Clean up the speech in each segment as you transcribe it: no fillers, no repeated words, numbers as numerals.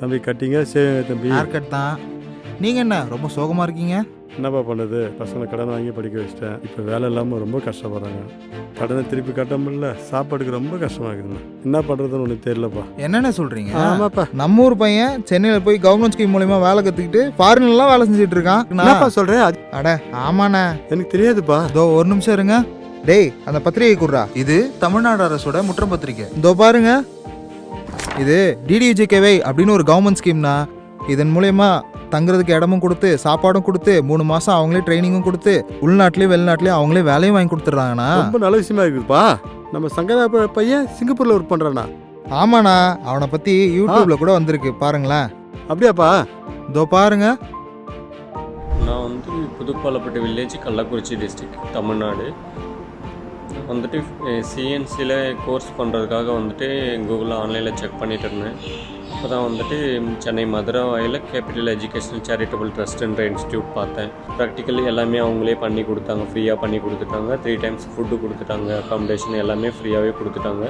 தம்பி கட்டிங்க தம்பி. ஹேர் கட் தான். நீங்கள் என்ன ரொம்ப சோகமாக இருக்கீங்க? என்னப்பா பண்ணுறது, பசங்களை கடன் வாங்கி படிக்க வச்சிட்டேன். இப்போ வேலை இல்லாமல் ரொம்ப கஷ்டப்படுறாங்க. கடனை திருப்பி கட்ட முடியல, சாப்பாடுக்கு ரொம்ப கஷ்டமாக இருக்குதுண்ணா. என்ன பண்ணுறதுன்னு ஒன்று தெரியலப்பா. என்னென்ன சொல்கிறீங்க? ஆமாப்பா. நம்ம ஊர் பையன் சென்னையில் போய் கவர்மெண்ட் ஸ்கீம் மூலயமா வேலை கற்றுக்கிட்டு ஃபாரின்லாம் வேலை செஞ்சுட்டு இருக்கான். என்னப்பா சொல்கிறேன்? அட ஆமாண்ணே. எனக்கு தெரியாதுப்பா. இதோ ஒரு நிமிஷம் இருங்க. டேய் அந்த பத்திரிகை குடுறா. இது தமிழ்நாடு அரசோட முற்றம் பத்திரிகை. இதோ பாருங்க, இது டிடிஜேகேவை அப்படின்னு ஒரு கவர்மெண்ட் ஸ்கீம்னா. இதன் மூலயமா தங்குறதுக்கு இடமும் கொடுத்து சாப்பாடும் கொடுத்து 3 மாதம் அவங்களே ட்ரைனிங்கும் கொடுத்து உள்நாட்டிலேயும் வெளிநாட்டிலேயும் அவங்களே வேலையும் வாங்கி கொடுத்துட்றாங்கண்ணா. ரொம்ப நல்ல விஷயமா இருக்குதுப்பா. நம்ம சங்கரா பையன் சிங்கப்பூரில் ஒர்க் பண்ணுறானா? ஆமாண்ணா, அவனை பற்றி யூடியூப்ல கூட வந்திருக்கு பாருங்களேன். அப்படியாப்பா? இதோ பாருங்க. நான் வந்து புதுப்பாலப்பட்டு வில்லேஜ், கள்ளக்குறிச்சி டிஸ்ட்ரிக்ட், தமிழ்நாடு. வந்துட்டு சிஎன்சியில் கோர்ஸ் பண்ணுறதுக்காக வந்துட்டு கூகுளில் ஆன்லைனில் செக் பண்ணிட்டு இருந்தேன். இப்போ தான் வந்துட்டு Chennai Maduravoyal capital educational charitable ட்ரஸ்ட்ன்ற இன்ஸ்டியூட் பார்த்தேன். ப்ராக்டிக்கலி எல்லாமே அவங்களே பண்ணி கொடுத்தாங்க, ஃப்ரீயாக பண்ணி கொடுத்துட்டாங்க. 3 டைம்ஸ் ஃபுட்டு கொடுத்துட்டாங்க, அக்காமடேஷன் எல்லாமே ஃப்ரீயாகவே கொடுத்துட்டாங்க.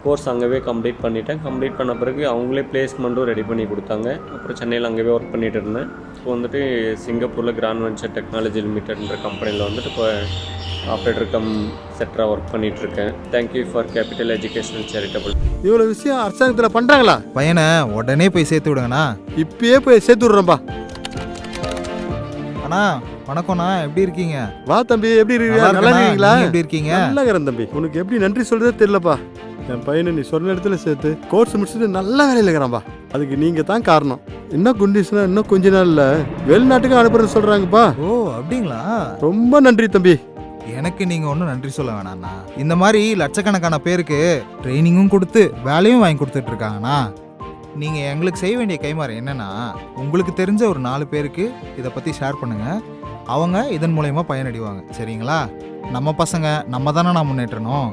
கோர்ஸ் அங்கேவே கம்ப்ளீட் பண்ணிட்டேன். கம்ப்ளீட் பண்ண பிறகு அவங்களே பிளேஸ்மெண்ட்டும் ரெடி பண்ணி கொடுத்தாங்க. அப்புறம் சென்னையில் அங்கேயே ஒர்க் பண்ணிகிட்டு இருந்தேன். இப்போ வந்துட்டு சிங்கப்பூரில் கிராண்ட் வென்ச்சர் டெக்னாலஜி லிமிடெட்ன்ற கம்பெனியில் வந்துட்டு இப்போ ஆப்ரேட்டர் கம் செட்டராக ஒர்க் பண்ணிகிட்ருக்கேன். Thank you for capital educational charitable. இவ்வளோ விஷயம் அரசாங்கத்தில் பண்ணுறாங்களா? பையனை உடனே போய் சேர்த்து விடுங்கண்ணா. இப்பயே போய் சேர்த்து விட்றேன்ப்பா. அண்ணா வணக்கம்ண்ணா, எப்படி இருக்கீங்க? வா தம்பி, எப்படி இருக்கீங்க? நல்லா நல்லா இருக்கேண்ணா. இருக்கீங்களா? நீங்க எப்படி இருக்கீங்க? நல்லா இருக்கிறேன் தம்பி. உனக்கு எப்படி நன்றி சொல்கிறதே தெரியலப்பா. என் பையனை நீ சொன்ன இடத்துல சேர்த்து கோர்ஸ் முடிச்சுட்டு நல்ல வேலையில் இருக்கிறான்பா. அதுக்கு நீங்கள் தான் காரணம். இன்னும் குண்டீஸ்னா இன்னும் கொஞ்ச நாளில் வெளிநாட்டுக்கு அனுப்புறது சொல்கிறாங்கப்பா. ஓ அப்படிங்களா? ரொம்ப நன்றி தம்பி. எனக்கு நீங்க ஒன்றும் நன்றி சொல்ல வேணாண்ணா. இந்த மாதிரி லட்சக்கணக்கான பேருக்கு ட்ரைனிங்கும் கொடுத்து வேலையும் வாங்கி கொடுத்துட்டு இருக்காங்கண்ணா. நீங்க எங்களுக்கு செய்ய வேண்டிய கைமாறு என்னன்னா, உங்களுக்கு தெரிஞ்ச ஒரு 4 பேருக்கு இதை பத்தி ஷேர் பண்ணுங்க. அவங்க இதன் மூலயமா பயனடைவாங்க. சரிங்களா? நம்ம பசங்க நம்ம தானே நான் முன்னேற்றணும்.